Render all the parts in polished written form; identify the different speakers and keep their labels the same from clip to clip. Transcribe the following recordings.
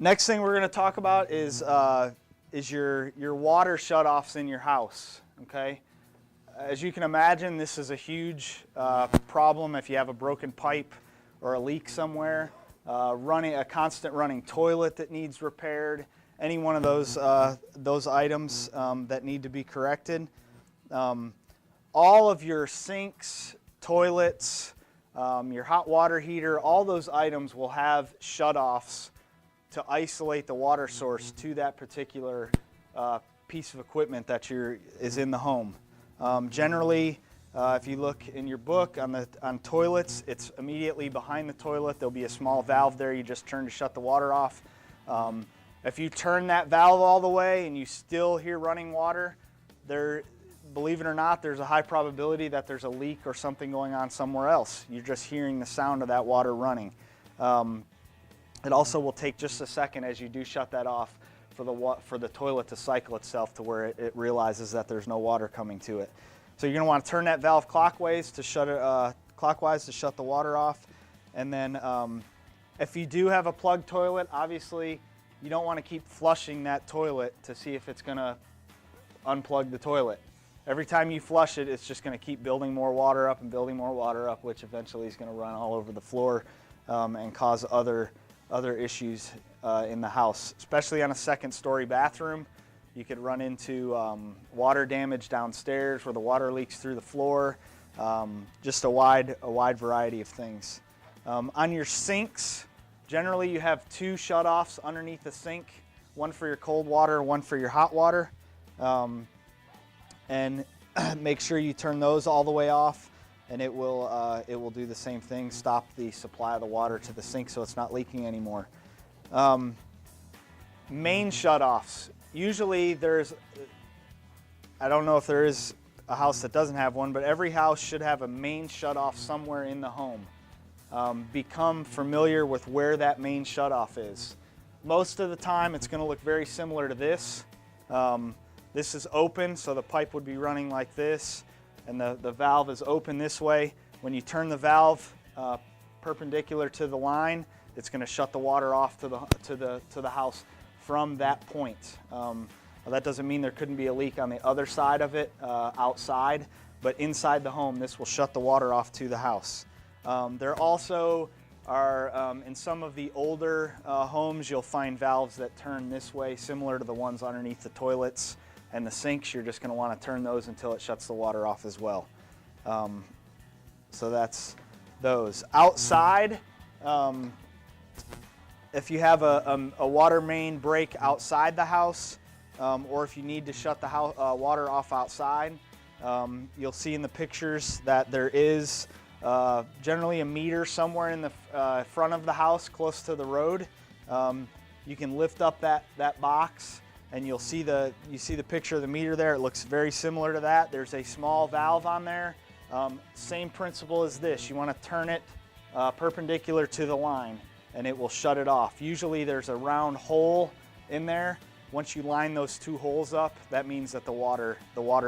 Speaker 1: Next thing we're going to talk about is your water shutoffs in your house. Okay, as you can imagine, this is a huge problem if you have a broken pipe or a leak somewhere, running a constant running toilet that needs repaired, any one of those items that need to be corrected. All of your sinks, toilets, your hot water heater, all those items will have shutoffs to isolate the water source to that particular piece of equipment that is in the home. Generally, if you look in your book on toilets, it's immediately behind the toilet. There'll be a small valve there you just turn to shut the water off. If you turn that valve all the way and you still hear running water, believe it or not, there's a high probability that there's a leak or something going on somewhere else. You're just hearing the sound of that water running. It also will take just a second as you do shut that off for the toilet to cycle itself to where it realizes that there's no water coming to it. So you're going to want to turn that valve clockwise to shut the water off. And then if you do have a plugged toilet, obviously you don't want to keep flushing that toilet to see if it's going to unplug the toilet. Every time you flush it, it's just going to keep building more water up and building more water up, which eventually is going to run all over the floor and cause other issues in the house, especially on a second-story bathroom. You could run into water damage downstairs where the water leaks through the floor. Just a wide variety of things. On your sinks, generally you have two shutoffs underneath the sink, one for your cold water, one for your hot water. And make sure you turn those all the way off, and it will do the same thing, stop the supply of the water to the sink so it's not leaking anymore. Main shutoffs. Usually I don't know if there is a house that doesn't have one, but every house should have a main shutoff somewhere in the home. Become familiar with where that main shutoff is. Most of the time it's going to look very similar to this. This is open, so the pipe would be running like this, and the valve is open this way. When you turn the valve perpendicular to the line, it's going to shut the water off to the house from that point. That doesn't mean there couldn't be a leak on the other side of it outside, but inside the home, this will shut the water off to the house. There also are, in some of the older homes, you'll find valves that turn this way, similar to the ones underneath the toilets and the sinks. You're just going to want to turn those until it shuts the water off as well. So that's those. Outside, if you have a water main break outside the house, or if you need to shut the water off outside, you'll see in the pictures that there is generally a meter somewhere in the front of the house close to the road. You can lift up that box and you see the picture of the meter there. It looks very similar to that. There's a small valve on there. Same principle as this. You want to turn it perpendicular to the line and it will shut it off. Usually there's a round hole in there. Once you line those two holes up, that means that the water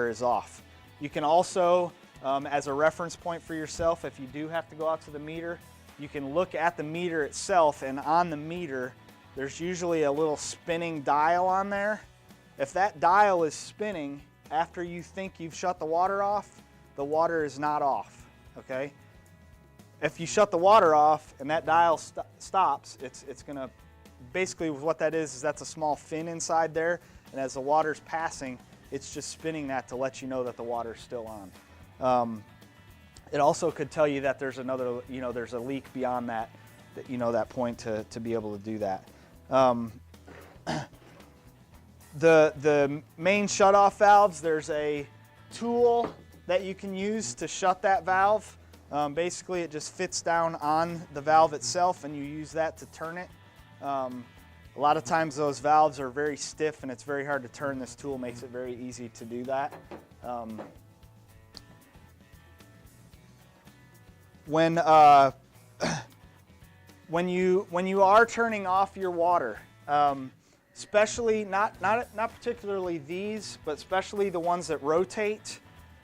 Speaker 1: is off. You can also, as a reference point for yourself, if you do have to go out to the meter, you can look at the meter itself, and on the meter there's usually a little spinning dial on there. If that dial is spinning after you think you've shut the water off, the water is not off, okay? If you shut the water off and that dial stops, it's going to, basically what that is that's a small fin inside there, and as the water's passing, it's just spinning that to let you know that the water's still on. It also could tell you that there's another, there's a leak beyond that point to be able to do that. The main shutoff valves, there's a tool that you can use to shut that valve. Basically, it just fits down on the valve itself, and you use that to turn it. A lot of times those valves are very stiff and it's very hard to turn. This tool makes it very easy to do that. When you are turning off your water, especially not particularly these, but especially the ones that rotate,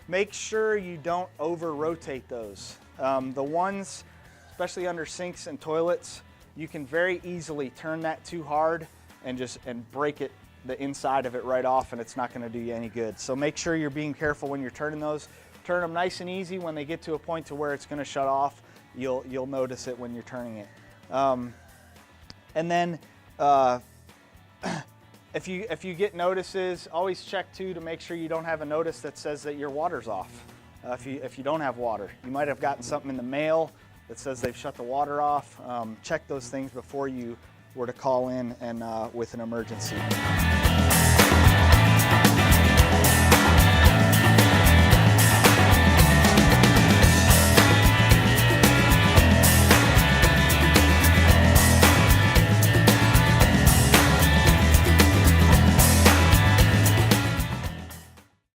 Speaker 1: make sure you don't over rotate those. The ones, especially under sinks and toilets, you can very easily turn that too hard and break it, the inside of it right off, and it's not going to do you any good. So make sure you're being careful when you're turning those. Turn them nice and easy. When they get to a point to where it's going to shut off, you'll notice it when you're turning it. And then if you get notices, always check too to make sure you don't have a notice that says that your water's off. If you don't have water, you might have gotten something in the mail that says they've shut the water off. Check those things before you were to call in and with an emergency.